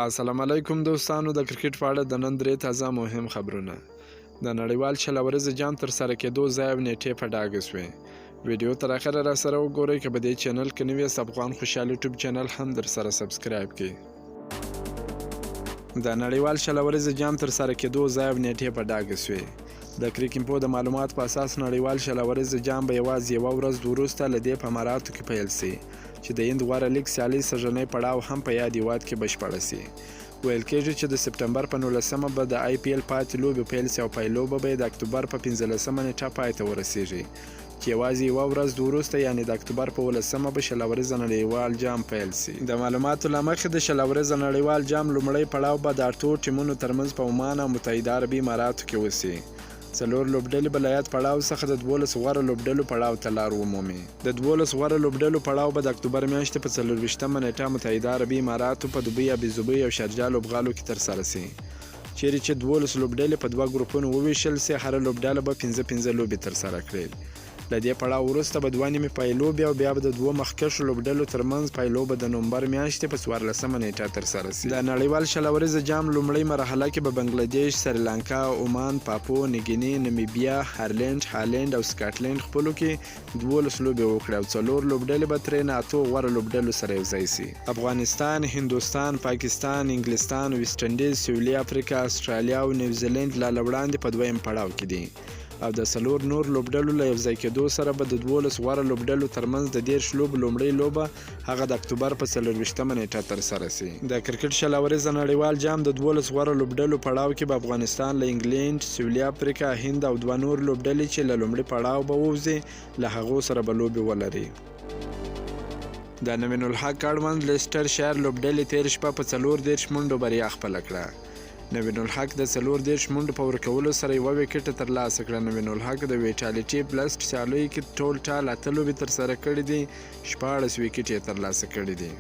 السلام علیکم دوستانو، د کرکټ په اړه د نن درې تازه مهم خبرونه. د نړیوال شل ورځې جام تر سره کېدو ځای او نیټې په ډاګه سوې. ویډیو تر اخره را سره وګورئ. که په دې چینل کې نوی یاست، افغان خوشحال یوټیوب چینل هم در سره سبسکرایب کړئ. د نړیوال شل ورځې جام تر سره کېدو ځای او نیټې په ډاګه سوې. د کریکینپو د معلومات په اساس نړیوال شل ورځې جام به یوازې یوه ورځ وروسته له دې په اماراتو کې پیل سي، چې د هند غوره لیګ سیالۍ سږنی پړاو هم په یاد هیواد کې بشپړه سي. ویل کېږي چې د سپټمبر په 19مه به د آی پی ایل پاتې لوبې پیل سي او پایلوبه به یې د اکتوبر په 15مه نیټه پای ته ورسیږي، چې یوازې یوه ورځ وروسته یعنې د اکتوبر په 19مه به شل ورځه نړیوال جام پیل سي. د معلوماتو له مخې د شل ورځه نړیوال جام لومړی پړاو به د اتو ټیمونو ترمنځ په عمان او متحده عربي اماراتو کې وسي. څلور لوبډلې به له یاد پړاو څخه د 12 غوره لوبډلو پړاو ته لار ومومي. د 12 غوره لوبډلو پړاو به د اکتوبر میاشتې په 24مه نیټه متحده عربي اماراتو په دوبۍ، ابوظبي او شارجه لوبغالو کې ترسره سي، چیرې چې 12 لوبډلې په دوه ګروپونو وویشل سي. هره لوبډله به 15 لوبې ترسره کړي. له دې پړاو وروسته به دوه نیمې پایلوبې او بیا به د دوو مخکښو لوبډلو ترمنځ پایلوبه د نومبر میاشتې په 14مه نیټه ترسره سي. د نړیوال شل ورځې جام لومړۍ مرحله کې به بنګلادیش، سریلانکا، عمان، پاپو نیګیني، نمیبیا، هالند او سکاټلند خپلو کې 12 لوبې وکړي او 4 لوبډلې به ترې نه اتو غوره لوبډلو سره یوځای سي. افغانستان، هندوستان، پاکستان، انګلستان، ویسټ انډیز، سویلي افریقا، استرالیا او نیوزیلند لا وړاندې په دویم پړاو کې دي، او د 4 نور لوبډلو له یوځای کېدو سره به د 12 غوره لوبډلو ترمنځ د 13 لوبو لومړۍ لوبه هغه د اکتوبر په 24مه نیټه ترسره سي. د کرکټ شل ورځې نړیوال جام د 12 غوره لوبډلو پړاو کې به افغانستان له انګلند، سویلي افریقا، هند او دوه نور لوبډلې چې له لومړي پړاو به ووځي له هغو سره به لوبې ولري. د نوین الحق اړوند لیسټر شایر لوبډلې تېره شپه په 34 منډو بریا خپله کړه. نوین الحق د 34 منډو په ورکولو سره یوه ویکټه ترلاسه کړه. نوین الحق د ویټالټي بلسټ سیالیو کې ټول ټال 8 لوبې ترسره کړي دي، 14 ویکټې یې ترلاسه کړي دي.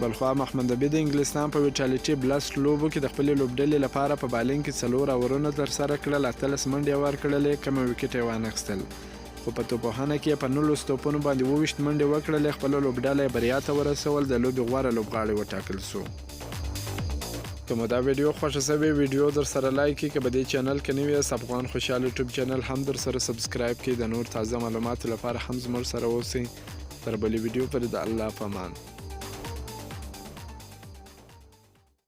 بلخوا محمدبي د انګلستان په ویټالټي بلسټ لوبو کې د خپلې لوبډلې لپاره په بالنګ کې 4 اورونه ترسره کړل، 18 منډې یې ورکړلې، کمه ویکټه یې وانخیستل، خو په توپوهنه کې په 19 توپونو باندې 22 منډې وکړلې. خپله لوبډله یې بریا ته ورسول، د لوبې غوره لوبغاړی وټاکل سو. که مو دا ویډیو خوښه سوې، ویډیو در سره لایک کړئ. که په دې چینل کې نوی یاست، افغان خوشحال یوټیوب چینل هم در سره سبسکرایب کړئ. د نور تازه معلوماتو لپاره هم زموږ سره اوسئ. تر بلې ویډیو پورې د الله په امان.